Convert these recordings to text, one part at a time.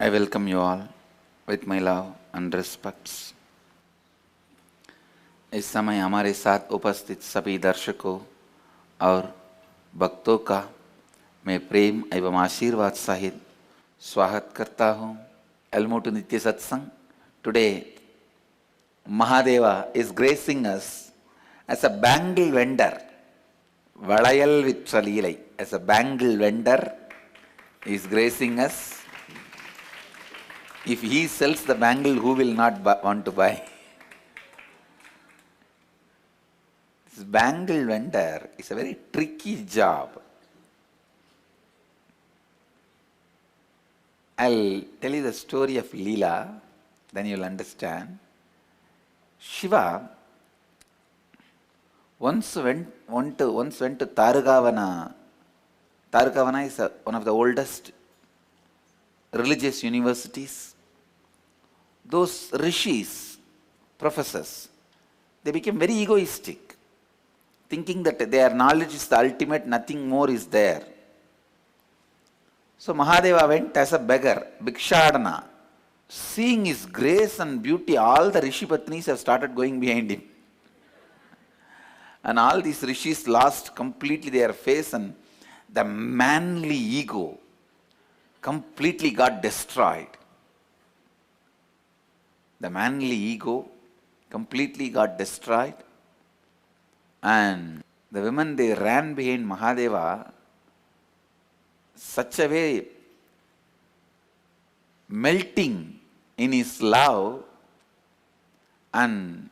I welcome you all with my love and respects. इस समय हमारे साथ उपस्थित सभी दर्शकों और भक्तों का मैं प्रेम एवं आशीर्वाद सहित स्वागत करता हूँ. Elmo to Nitya Satsang. Today, Mahadeva is gracing us as a bangle vendor. Valayal Vitsalilai, as a bangle vendor, is gracing us. If he sells the bangle, who will not want to buy? This bangle vendor is a very tricky job. I'll tell you the story of Leela, then you'll understand. Shiva once went to Tarugavana. Tarugavana is one of the oldest religious universities. Those rishis, professors, they became very egoistic, thinking that their knowledge is the ultimate, nothing more is there. So Mahadeva went as a beggar, Bhikshadana. Seeing his grace and beauty, all the rishi patnis have started going behind him. And all these rishis lost completely their face, and the manly ego completely got destroyed. The manly ego completely got destroyed. And the women, they ran behind Mahadeva such a way, melting in his love and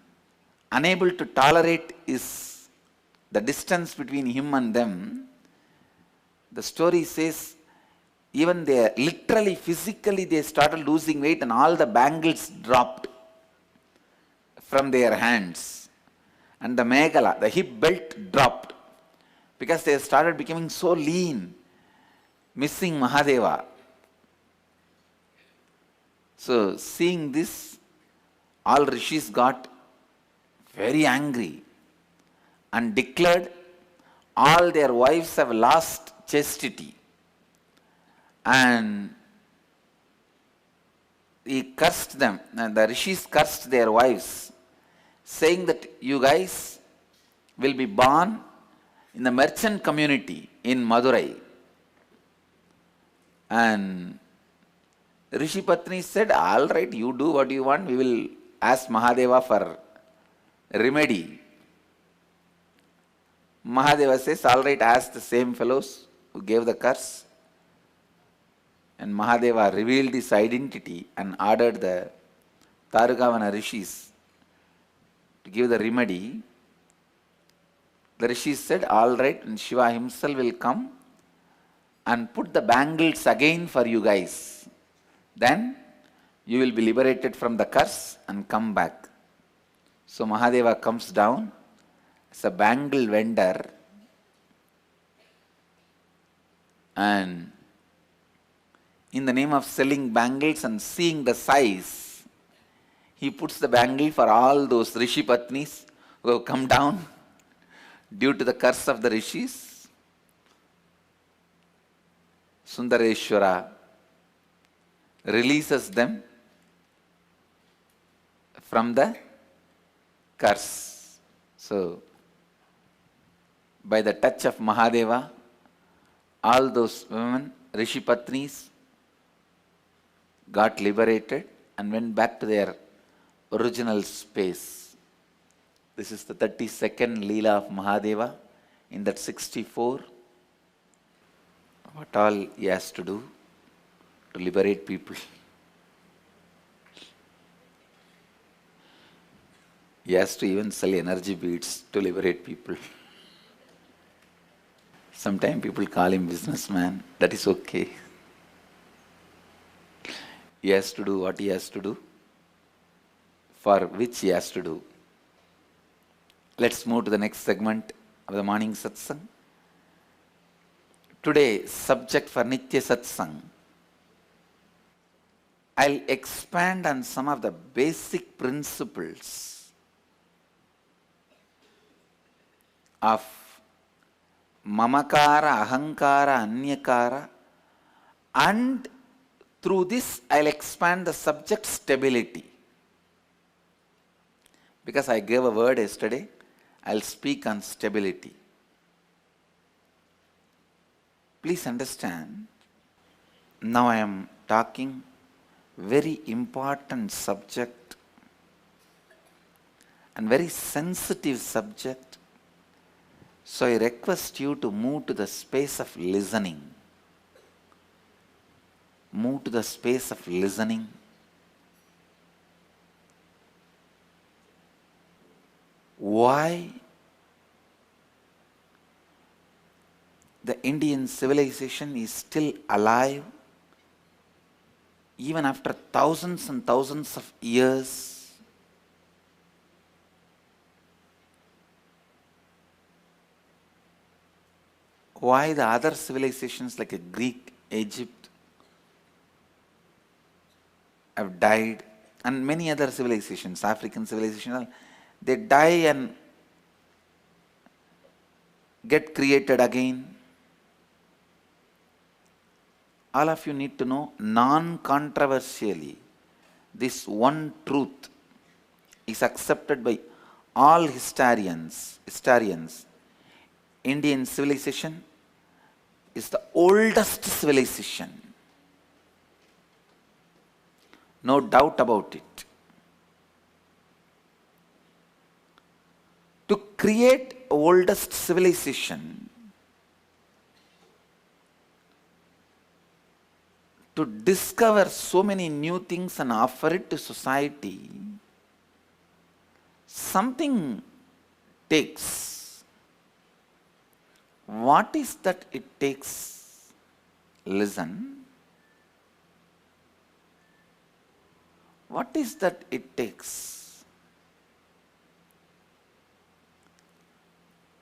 unable to tolerate the distance between him and them. The story says even they literally, physically, they started losing weight and all the bangles dropped from their hands. And the meghala, the hip belt dropped because they started becoming so lean, missing Mahadeva. So seeing this, all rishis got very angry and declared all their wives have lost chastity. And he cursed them, and the rishis cursed their wives, saying that you guys will be born in the merchant community in Madurai. And Rishi Patni said, all right, you do what you want, we will ask Mahadeva for remedy. Mahadeva says, all right, ask the same fellows who gave the curse. And Mahadeva revealed his identity and ordered the Tarugavana rishis to give the remedy. The rishis said, all right, and Shiva himself will come and put the bangles again for you guys. Then you will be liberated from the curse and come back. So Mahadeva comes down as a bangle vendor, and in the name of selling bangles and seeing the size, he puts the bangle for all those rishi patnis who have come down due to the curse of the rishis. Sundareshwara releases them from the curse. So, by the touch of Mahadeva, all those women, rishi patnis, got liberated and went back to their original space. This is the 32nd Leela of Mahadeva in that 64. What all he has to do to liberate people. He has to even sell energy beads to liberate people. Sometimes people call him businessman. That is okay. He has to do what he has to do, for which he has to do. Let's move to the next segment of the morning satsang. Today, subject for Nitya Satsang. I'll expand on some of the basic principles of mamakara, ahankara, anyakara, and Through this, I'll expand the subject stability. Because I gave a word yesterday, I'll speak on stability. Please understand, now I am talking very important subject and very sensitive subject. So I request you to move to the space of listening. Move to the space of listening. Why the Indian civilization is still alive even after thousands and thousands of years? Why the other civilizations like Greek, Egypt have died, and many other civilizations, African civilizations, they die and get created again? All of you need to know, non-controversially, this one truth is accepted by all historians. Indian civilization is the oldest civilization. No doubt about it. To create oldest civilization, to discover so many new things and offer it to society, something takes. What is that it takes? Listen. What is that it takes?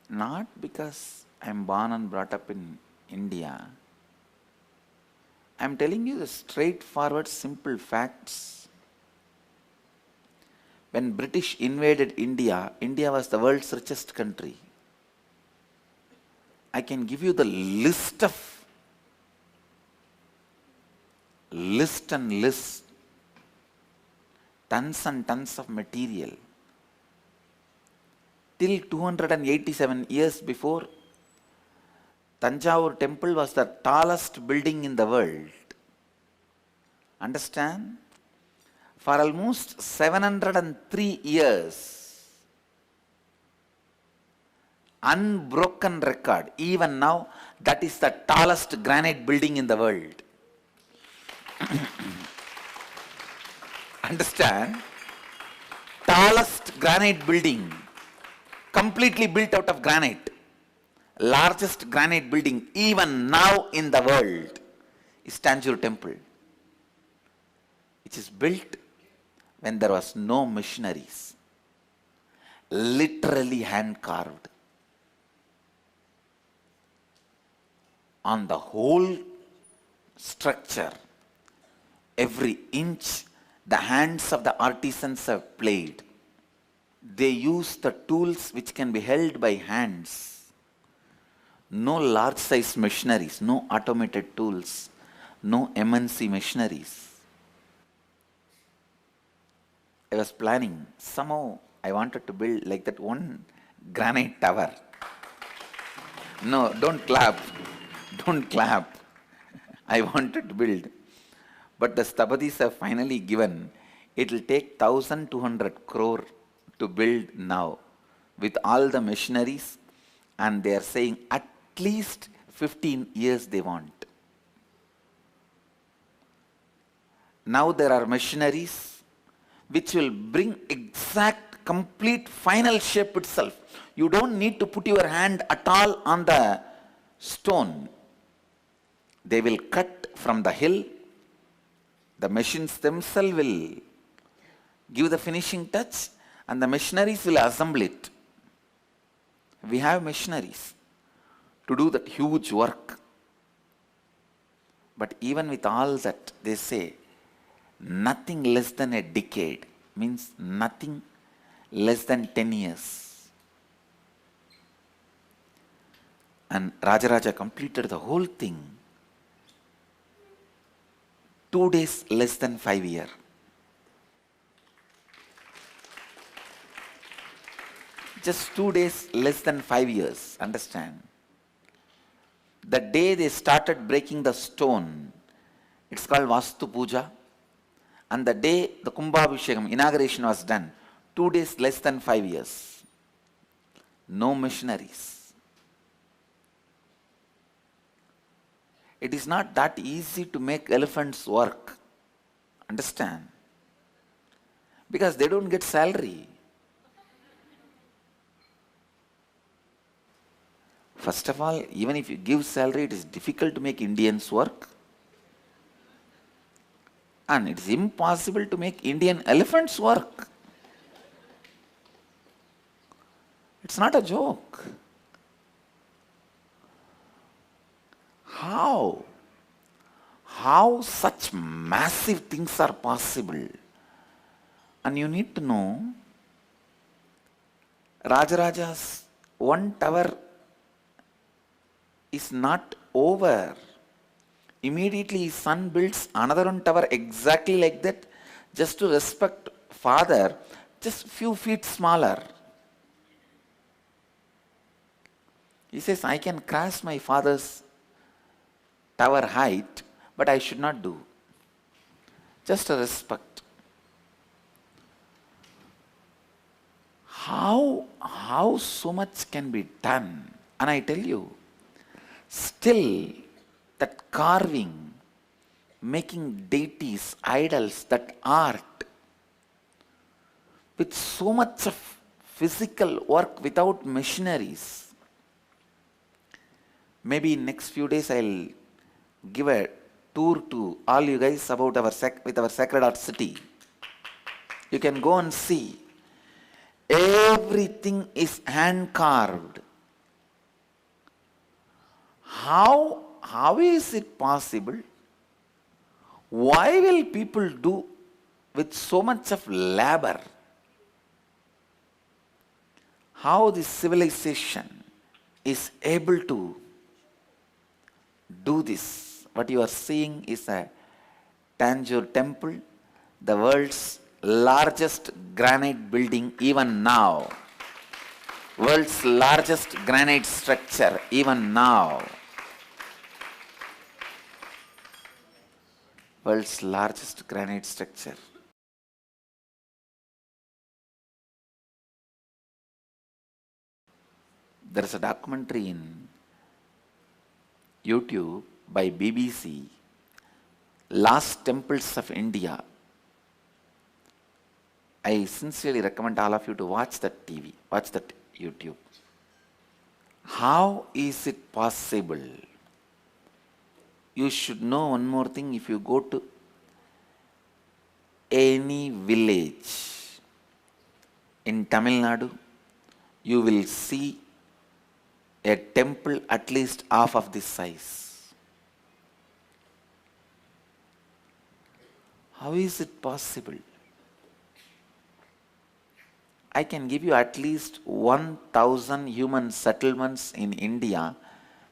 Not because I am born and brought up in India. I am telling you the straightforward, simple facts. When British invaded India, India was the world's richest country. I can give you the list and list, tons and tons of material. Till 287 years before, Tanjavur temple was the tallest building in the world. Understand? For almost 703 years, unbroken record. Even now, that is the tallest granite building in the world. Understand? Tallest granite building, completely built out of granite. Largest granite building even now in the world is Tanjore temple, which is built when there was no machineries, literally hand carved. On the whole structure, every inch, the hands of the artisans have played. They use the tools which can be held by hands. No large size machineries, no automated tools, no MNC machineries. I was planning, somehow I wanted to build like that one granite tower. No, don't clap. Don't clap. I wanted to build. But the Sthabadis have finally given, it will take 1,200 crore to build now with all the machineries, and they are saying at least 15 years they want. Now there are machineries which will bring exact, complete, final shape itself. You don't need to put your hand at all on the stone. They will cut from the hill. The machines themselves will give the finishing touch, and the machineries will assemble it. We have machineries to do that huge work. But even with all that, they say nothing less than a decade, means nothing less than 10 years. And Rajaraja completed the whole thing 2 days less than 5 years. Just 2 days less than 5 years, understand? The day they started breaking the stone, it's called Vastu Puja. And the day the Kumbhabhishekam, inauguration was done, 2 days less than 5 years. No missionaries. It is not that easy to make elephants work. Understand? Because they don't get salary. First of all, even if you give salary, it is difficult to make Indians work. And it is impossible to make Indian elephants work. It's not a joke. How? How such massive things are possible? And you need to know, Rajaraja's one tower is not over. Immediately his son builds another one tower exactly like that, just to respect father, just few feet smaller. He says, I can cross my father's tower height, but I should not do. Just a respect. How so much can be done? And I tell you, still that carving, making deities, idols, that art, with so much of physical work without machineries. Maybe in next few days I'll give a tour to all you guys about our Sacred Art City. You can go and see. Everything is hand carved. How is it possible? Why will people do with so much of labor? How this civilization is able to do this? What you are seeing is a Tanjore temple, the world's largest granite building even now. World's largest granite structure even now. World's largest granite structure. There is a documentary in YouTube by BBC, Last Temples of India. I sincerely recommend all of you to watch that watch that YouTube. How is it possible? You should know one more thing. If you go to any village in Tamil Nadu, you will see a temple at least half of this size. How is it possible? I can give you at least 1,000 human settlements in India,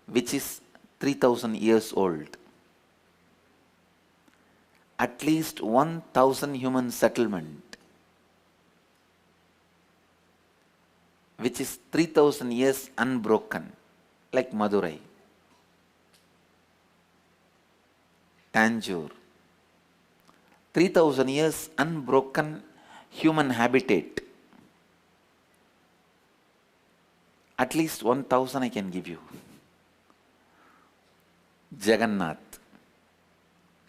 which is 3,000 years old. At least 1,000 human settlement, which is 3,000 years unbroken, like Madurai, Tanjore. 3,000 years unbroken human habitat. At least 1,000 I can give you. Jagannath,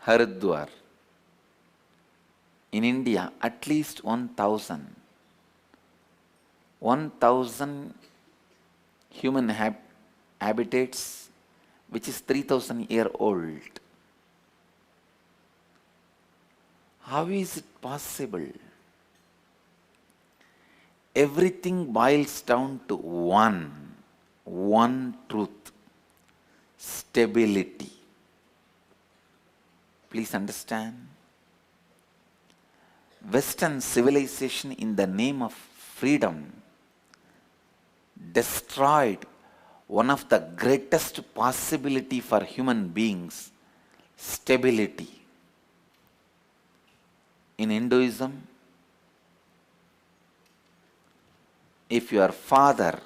Haridwar. In India, at least 1,000. 1,000 human habitats, which is 3,000 year old. How is it possible? Everything boils down to one truth: stability. Please understand. Western civilization, in the name of freedom, destroyed one of the greatest possibility for human beings: stability. in Hinduism, if your father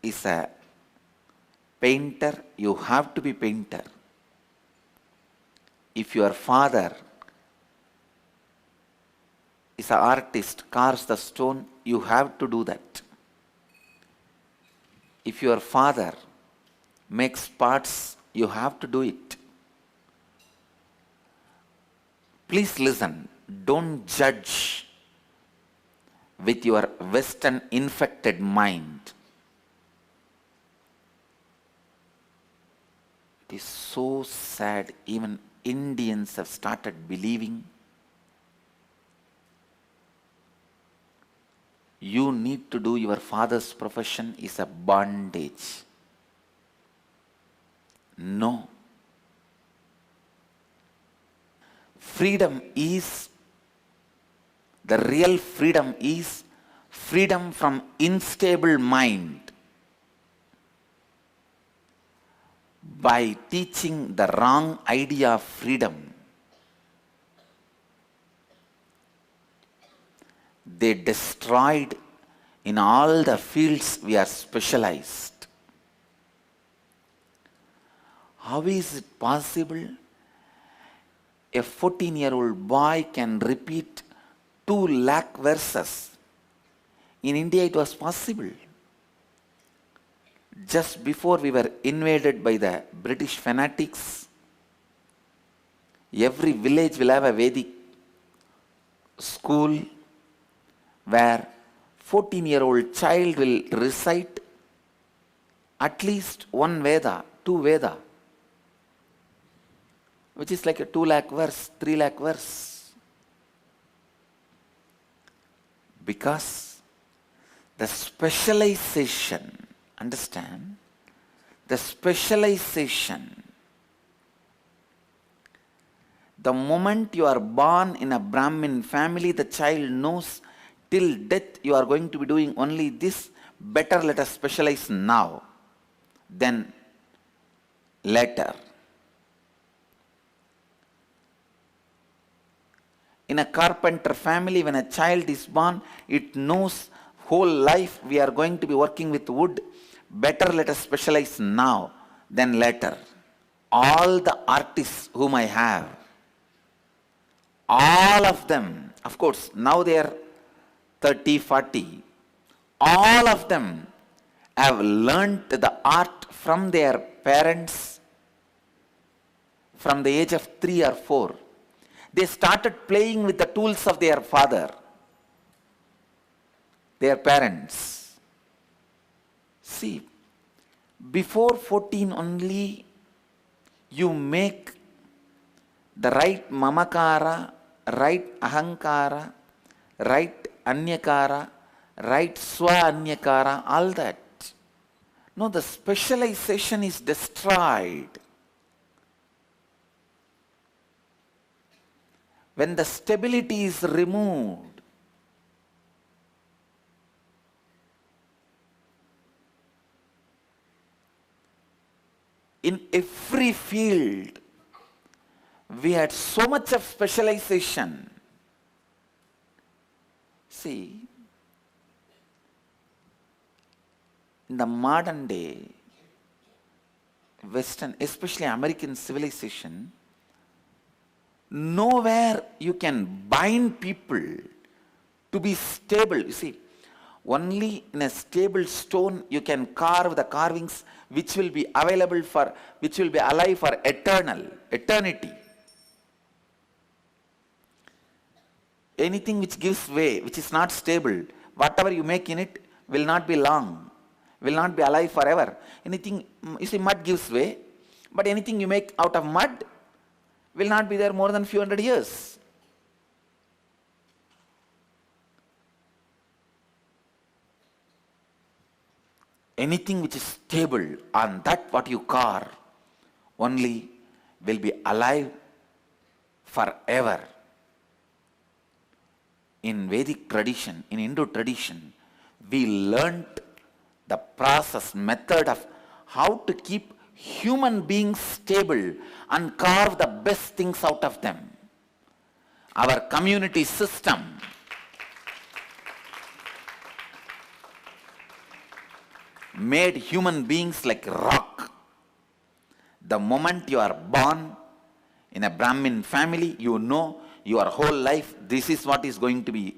is a painter, you have to be painter. If your father is an artist, carves the stone, you have to do that. If your father makes pots, you have to do it. Please listen, don't judge with your Western infected mind. It is so sad, even Indians have started believing you need to do your father's profession is a bondage. No. Freedom is, the real freedom is freedom from unstable mind. By teaching the wrong idea of freedom, they destroyed in all the fields we are specialized. How is it possible a 14-year-old boy can repeat 2 lakh verses? In India it was possible. Just before we were invaded by the British fanatics, every village will have a Vedic school where 14-year-old child will recite at least 1 Veda, 2 Veda, which is like a 2 lakh verse, 3 lakh verse. Because the specialization, understand, the specialization, the moment you are born in a Brahmin family, the child knows till death you are going to be doing only this, better let us specialize now than later. In a carpenter family, when a child is born, it knows whole life we are going to be working with wood, better let us specialize now than later. All the artists whom I have, all of them, of course, now they are 30, 40, all of them have learnt the art from their parents from the age of 3 or 4. They started playing with the tools of their father, their parents. See, before 14 only, you make the right mamakara, right ahankara, right anyakara, right swa anyakara, all that. No, the specialization is destroyed. When the stability is removed, in every field, we had so much of specialization. See, in the modern day, Western, especially American civilization, nowhere you can bind people to be stable. You see, only in a stable stone you can carve the carvings which will be available for, which will be alive for eternity. Anything which gives way, which is not stable, whatever you make in it will not be long, will not be alive forever. Anything, you see, mud gives way, but anything you make out of mud will not be there more than few hundred years. Anything which is stable, on that what you carve only will be alive forever. In Vedic tradition, in Indo tradition, we learnt the process, method of how to keep human beings stable and carve the best things out of them. our community system made human beings like rock. The moment you are born in a Brahmin family, you know your whole life this is what is going to be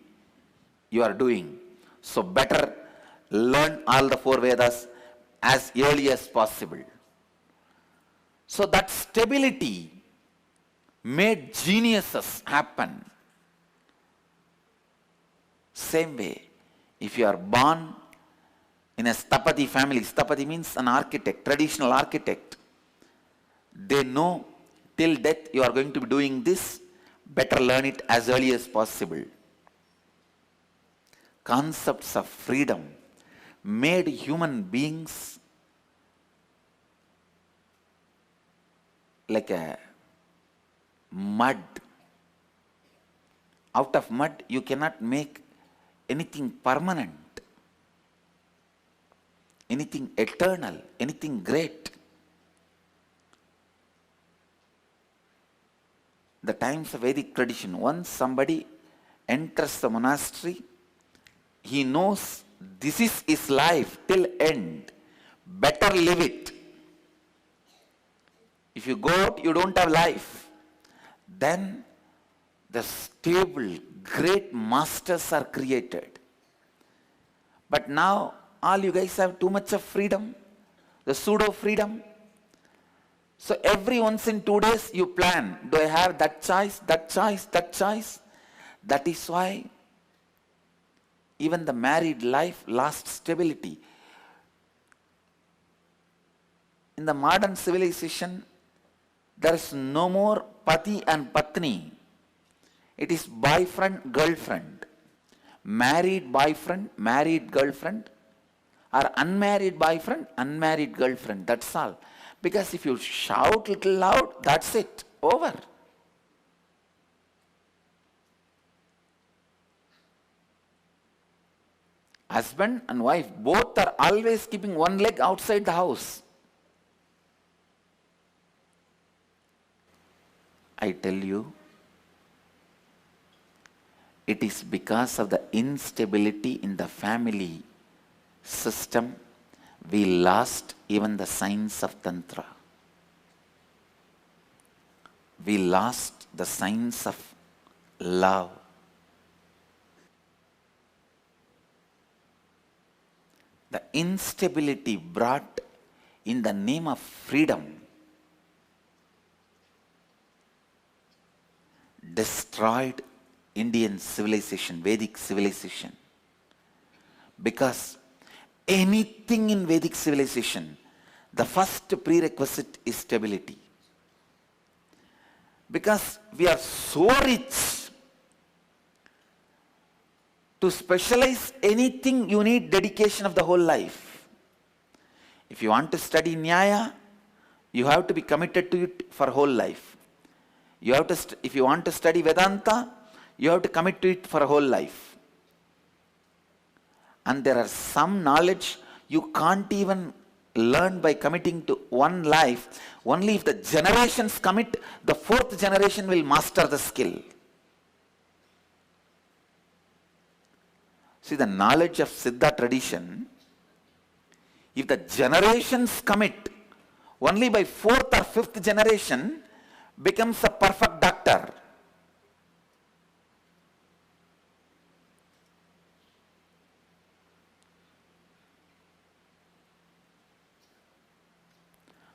you are doing. So better learn all the 4 Vedas as early as possible. So that stability made geniuses happen. Same way, if you are born in a Stapati family, Stapati means an architect, traditional architect, they know till death you are going to be doing this, better learn it as early as possible. Concepts of freedom made human beings like a mud. Out of mud you cannot make anything permanent, anything eternal, anything great. The times of Vedic tradition, once somebody enters the monastery, he knows this is his life till end. Better live it. If you go out, you don't have life. Then the stable, great masters are created. But now, all you guys have too much of freedom, the pseudo freedom. So every once in 2 days you plan, do I have that choice, that choice, that choice? That is why even the married life lost stability. In the modern civilization, there is no more pati and patni. It is boyfriend, girlfriend. Married boyfriend, married girlfriend, or unmarried boyfriend, unmarried girlfriend. That's all. Because if you shout little loud, that's it. Over. Husband and wife both are always keeping one leg outside the house. I tell you, it is because of the instability in the family system we lost even the science of Tantra. We lost the science of love. The instability brought in the name of freedom destroyed Indian civilization, Vedic civilization. Because anything in Vedic civilization, the first prerequisite is stability. Because we are so rich, to specialize anything you need dedication of the whole life. If you want to study Nyaya, you have to be committed to it for whole life. You have to if you want to study Vedanta, you have to commit to it for a whole life. And there are some knowledge you can't even learn by committing to one life. Only if the generations commit, the 4th generation will master the skill. See, the knowledge of Siddha tradition, if the generations commit, only by 4th or 5th generation becomes a perfect doctor.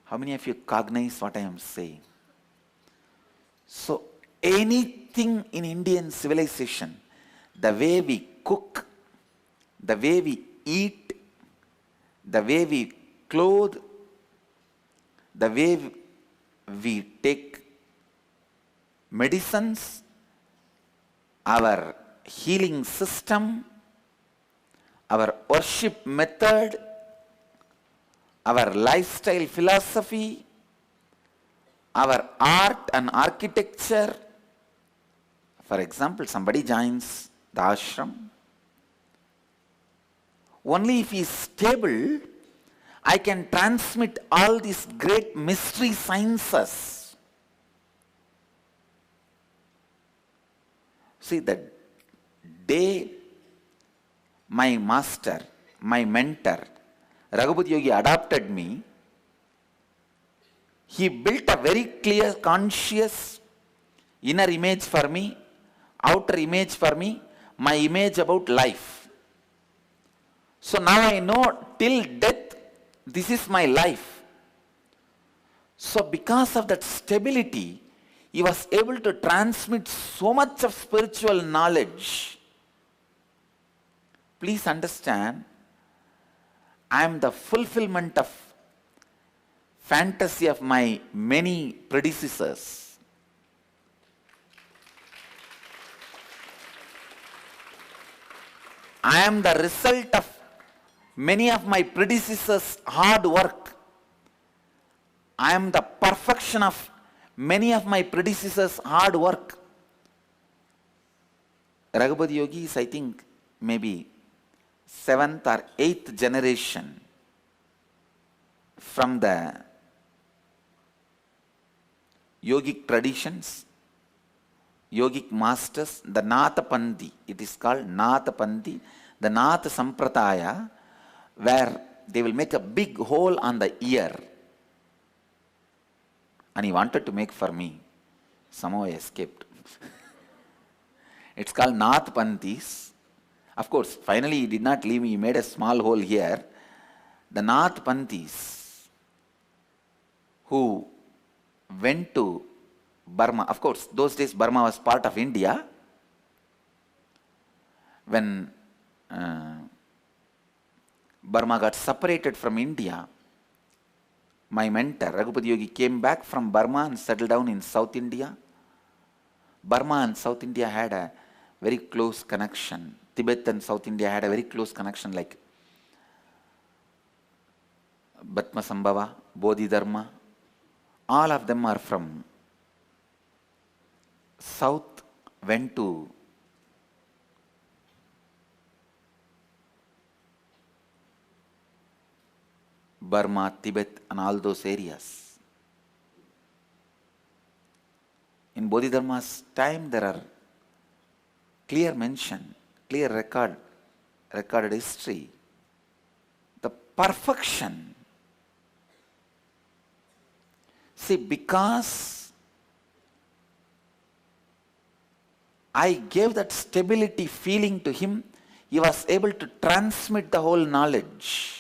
How many of you cognize what I am saying? So, anything in Indian civilization, the way we cook, the way we eat, the way we clothe, the way we take medicines, our healing system, our worship method, our lifestyle philosophy, our art and architecture. For example, somebody joins the ashram. Only if he is stable, I can transmit all these great mystery sciences. See, the day my master, my mentor, Raghupati Yogi adopted me, he built a very clear, conscious inner image for me, outer image for me, my image about life. So now I know till death, this is my life. So because of that stability, he was able to transmit so much of spiritual knowledge. Please understand, I am the fulfillment of fantasy of my many predecessors. I am the result of many of my predecessors' hard work. I am the perfection of many of my predecessors' hard work. Raghupati Yogi is, I think, maybe 7th or 8th generation from the yogic traditions, yogic masters, the Nathapandi. It is called Nathapandi, the Natha Sampradaya, where they will make a big hole on the ear. And he wanted to make for me. Somehow I escaped. It's called Nathapandis. Of course, finally he did not leave me. He made a small hole here. The Nathapandis who went to Burma. Of course, those days Burma was part of India. When Burma got separated from India, my mentor, Raghupati Yogi, came back from Burma and settled down in South India. Burma and South India had a very close connection. Tibet and South India had a very close connection, like Bhatmasambhava, Bodhidharma. All of them are from South, went to Burma, Tibet and all those areas. In Bodhidharma's time there are clear mention, clear recorded history. The perfection. See, because I gave that stability feeling to him, he was able to transmit the whole knowledge.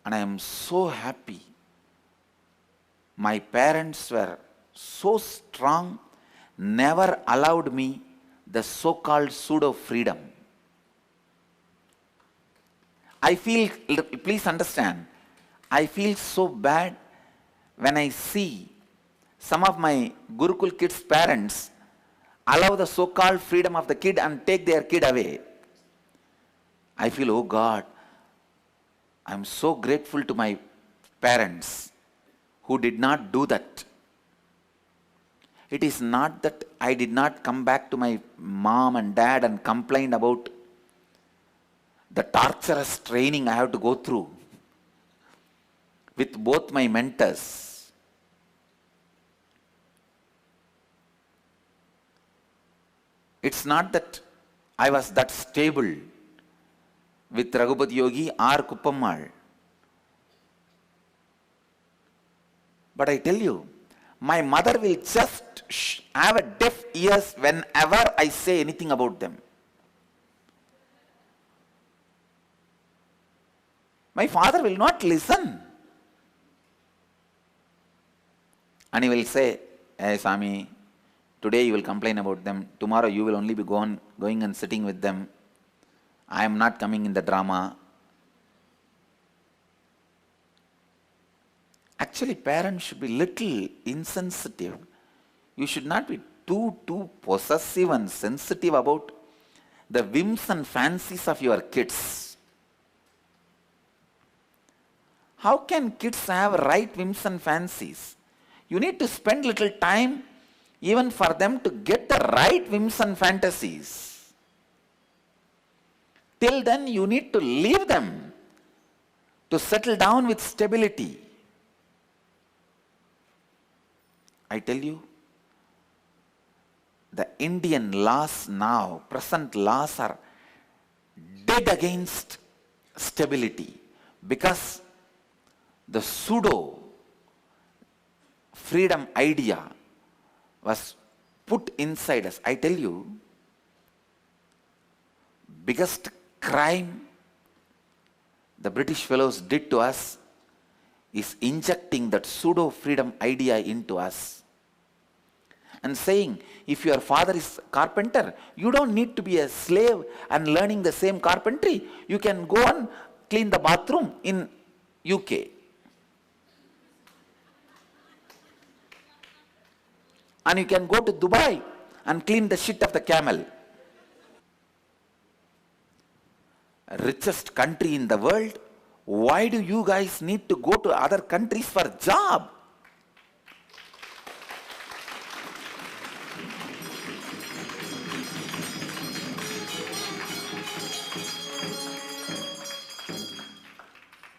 And I am so happy. My parents were so strong, never allowed me the so-called pseudo-freedom. I feel, please understand, I feel so bad when I see some of my Gurukul kids' parents allow the so-called freedom of the kid and take their kid away. I feel, oh God, I am so grateful to my parents who did not do that. It is not that I did not come back to my mom and dad and complain about the torturous training I have to go through with both my mentors. It's not that I was that stable with Raghupati Yogi or Kuppammal. But I tell you, my mother will just have a deaf ears whenever I say anything about them. My father will not listen. And he will say, hey Swami, today you will complain about them, tomorrow you will only be going and sitting with them. I am not coming in the drama. Actually, parents should be little insensitive. You should not be too possessive and sensitive about the whims and fancies of your kids. How can kids have right whims and fancies? You need to spend little time even for them to get the right whims and fantasies. Till then, you need to leave them to settle down with stability. I tell you, the Indian laws now, present laws are dead against stability because the pseudo freedom idea was put inside us. I tell you, biggest crime the British fellows did to us is injecting that pseudo freedom idea into us and saying, if your father is carpenter, you don't need to be a slave and learning the same carpentry. You can go and clean the bathroom in UK. And you can go to Dubai and clean the shit of the camel. Richest country in the world, why do you guys need to go to other countries for job?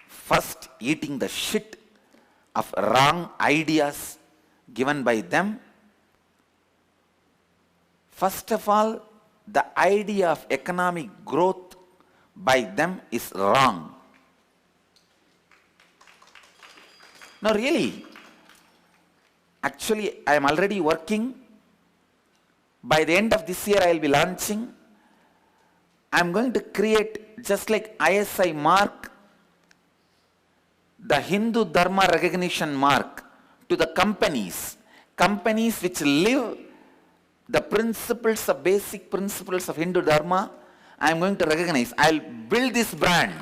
First, eating the shit of wrong ideas given by them. First of all, the idea of economic growth by them is wrong. No, really. Actually, I am already working. By the end of this year, I will be launching. I am going to create, just like ISI mark, the Hindu Dharma recognition mark to the companies which live the principles, the basic principles of Hindu Dharma. I am going to recognize. I will build this brand.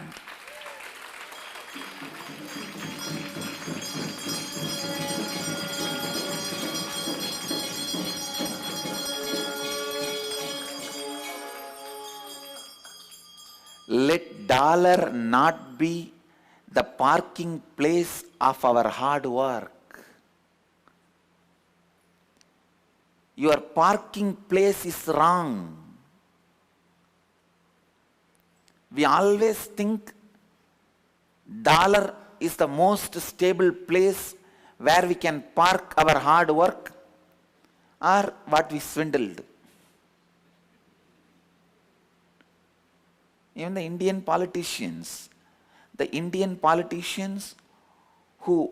Let dollar not be the parking place of our hard work. Your parking place is wrong. We always think dollar is the most stable place where we can park our hard work or what we swindled. Even the Indian politicians who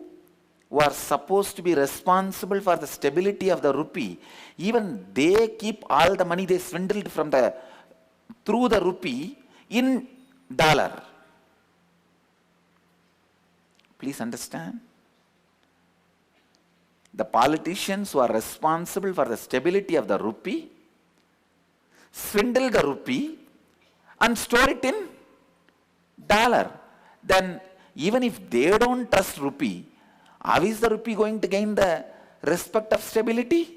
are supposed to be responsible for the stability of the rupee, even they keep all the money they swindled from through the rupee in dollar. Please understand. The politicians who are responsible for the stability of the rupee swindle the rupee and store it in dollar. Then even if they don't trust rupee, how is the rupee going to gain the respect of stability?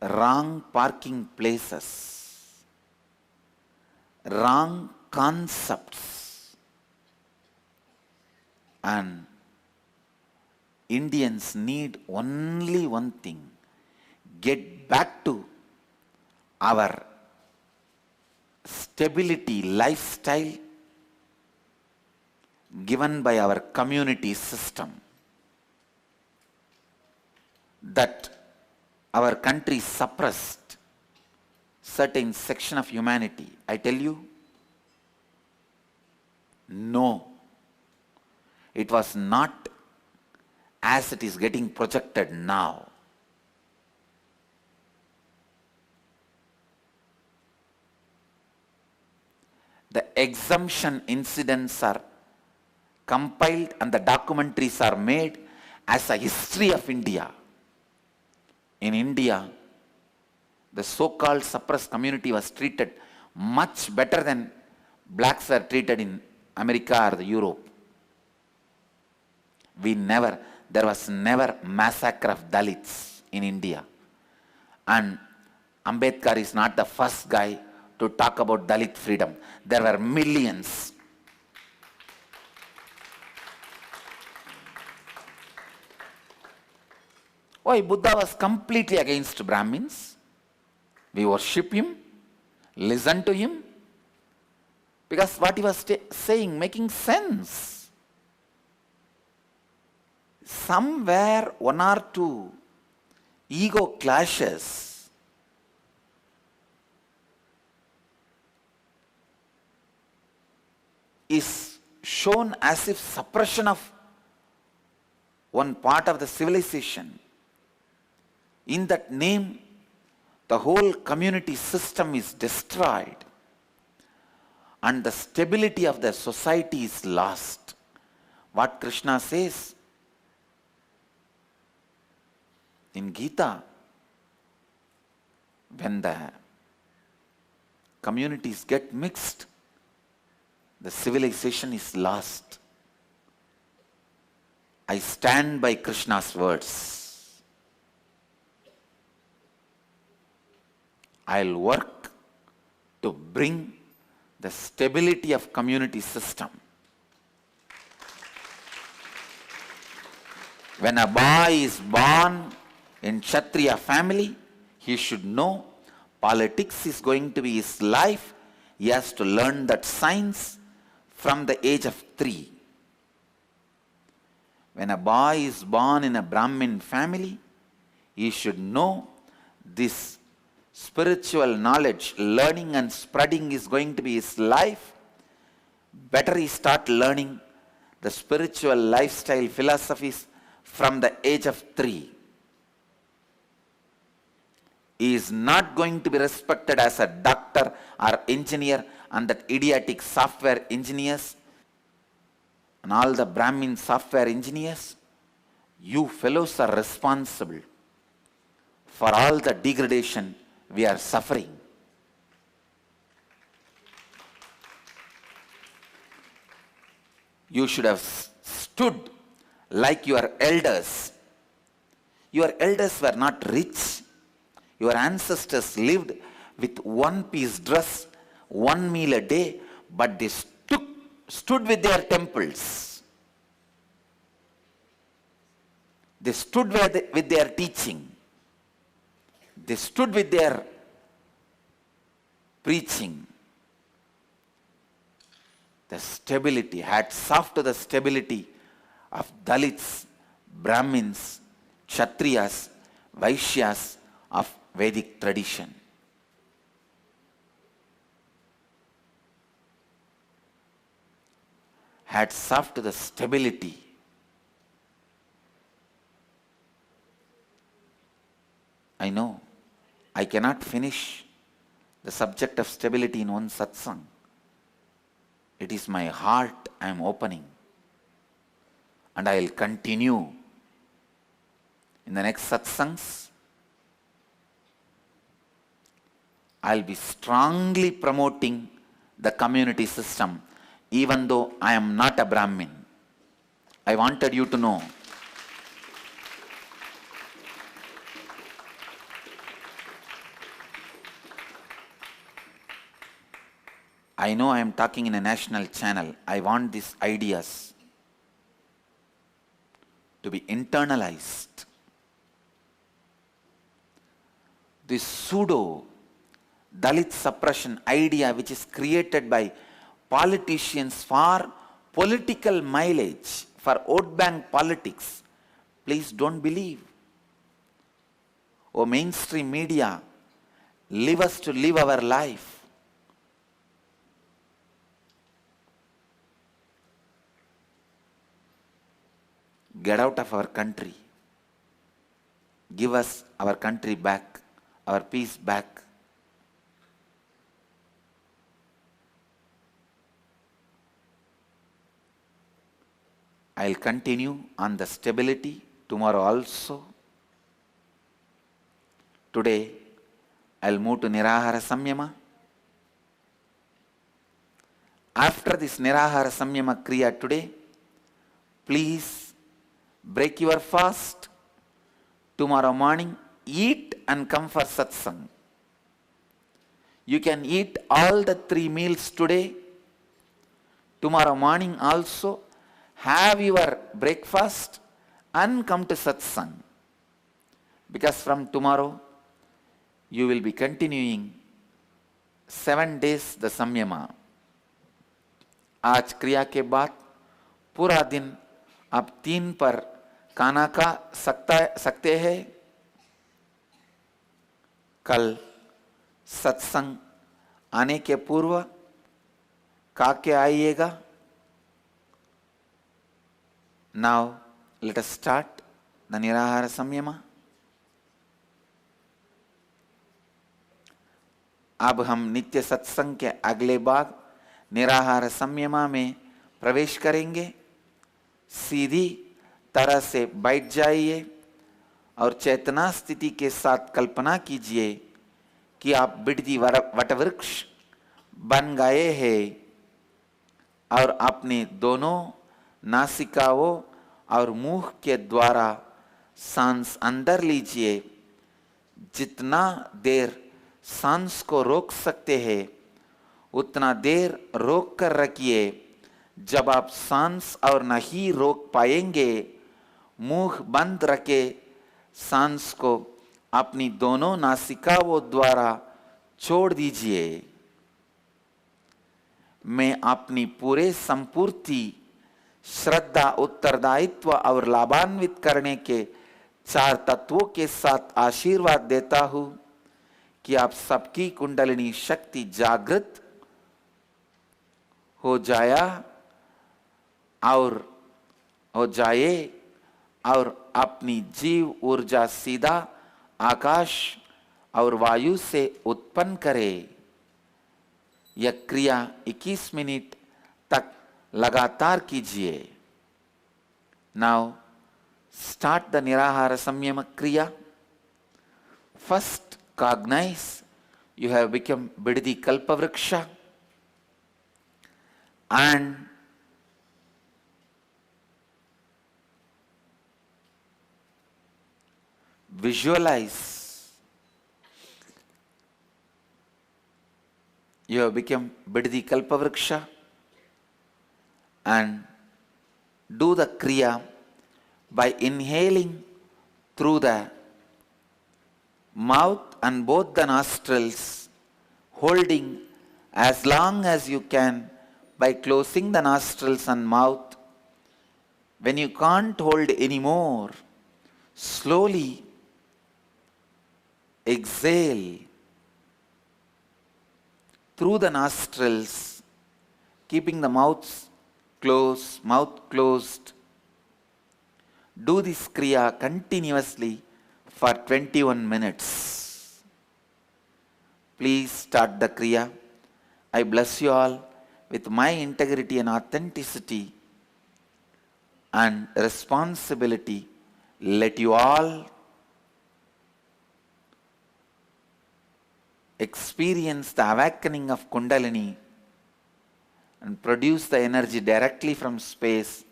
Wrong parking places, wrong concepts, and Indians need only one thing: get back to our stability lifestyle given by our community system, that our country suppressed certain section of humanity. I tell you, no, it was not as it is getting projected now. The exemption incidents are compiled and the documentaries are made as a history of India. In India, the so-called suppressed community was treated much better than blacks were treated in America or Europe. There was never massacre of Dalits in India. And Ambedkar is not the first guy to talk about Dalit freedom. There were millions. Why? Buddha was completely against Brahmins. We worship him, listen to him, because what he was saying making sense. Somewhere one or two ego clashes is shown as if suppression of one part of the civilization. In that name, the whole community system is destroyed and the stability of the society is lost. What Krishna says in Gita, when the communities get mixed, the civilization is lost. I stand by Krishna's words. I'll work to bring the stability of community system. When a boy is born in Kshatriya family, he should know politics is going to be his life. He has to learn that science from the age of 3. When a boy is born in a Brahmin family, he should know this spiritual knowledge, learning and spreading is going to be his life. Better he start learning the spiritual lifestyle philosophies from the age of 3. He is not going to be respected as a doctor or engineer and that idiotic software engineers and all the Brahmin software engineers. You fellows are responsible for all the degradation we are suffering. You should have stood like your elders. Your elders were not rich. Your ancestors lived with one-piece dress, one meal a day, but they stood with their temples. They stood with their teaching. They stood with their preaching. The stability, hats off to the stability of Dalits, Brahmins, Kshatriyas, Vaishyas of Vedic tradition. Hats off to the stability. I know I cannot finish the subject of stability in one satsang. It is my heart I am opening. And I will continue in the next satsangs. I will be strongly promoting the community system, even though I am not a Brahmin. I wanted you to know. I know I am talking in a national channel. I want these ideas to be internalized. This pseudo Dalit suppression idea which is created by politicians for political mileage, for vote bank politics, please don't believe. Oh, mainstream media, leave us to live our life. Get out of our country. Give us our country back, our peace back. I'll continue on the stability tomorrow also. Today, I'll move to Nirahara Samyama. After this Nirahara Samyama Kriya today, please break your fast. Tomorrow morning, eat and come for satsang. You can eat all the 3 meals today. Tomorrow morning also, have your breakfast and come to satsang. Because from tomorrow, you will be continuing 7 days the samyama. आज क्रिया के बाद पूरा दिन आप 3 पर खाना खा सकते हैं. कल सत्संग आने के पूर्व खा के आइएगा. Now let us start the Nirahara Samyama. अब हम नित्य सत्संग के अगले भाग निराहार संयमा में प्रवेश करेंगे. सीधी तरह से बैठ जाइए और चेतना स्थिति के साथ कल्पना कीजिए कि आप बिड़दी वटवृक्ष बन गए हैं और अपने दोनों नासिकाओं और मुंह के द्वारा सांस अंदर लीजिए. जितना देर सांस को रोक सकते हैं उतना देर रोक कर रखिए. जब आप सांस और नहीं रोक पाएंगे मुंह बंद रखे सांस को अपनी दोनों नासिकाओं द्वारा छोड़ दीजिए. मैं अपनी पूरे संपूर्ति श्रद्धा उत्तरदायित्व और लाभान्वित करने के 4 तत्वों के साथ आशीर्वाद देता हूं कि आप सबकी कुंडलिनी शक्ति जागृत हो जाए और अपनी जीव ऊर्जा सीधा आकाश और वायु से उत्पन्न करे. यह क्रिया 21 मिनट तक लगातार कीजिए. नाउ स्टार्ट द निराहार संयम क्रिया. First cognize you have become Biddi Kalpavriksha and visualize you have become Biddi Kalpavriksha and do the kriya by inhaling through the mouth and both the nostrils, holding as long as you can by closing the nostrils and mouth. When you can't hold anymore, slowly exhale through the nostrils, keeping the mouth closed. Do this kriya continuously for 21 minutes. Please start the kriya. I bless you all with my integrity and authenticity and responsibility. Let you all experience the awakening of Kundalini and produce the energy directly from space.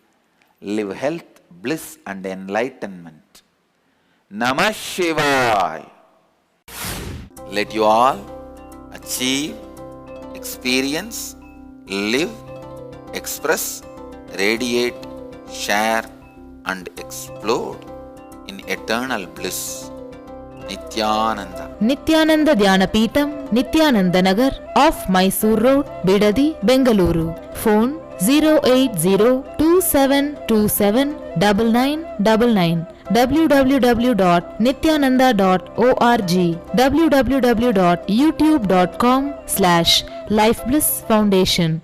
Live health, bliss and enlightenment. Namah Shivaya. Let you all achieve, experience, live, express, radiate, share and explode in eternal bliss. Nithyananda. Nithyananda Dhyanapitham, Nithyananda Nagar, off Mysore Road, Bidadi, Bengaluru. Phone 08027279999. www.nithyananda.org, www.youtube.com/Life Bliss Foundation.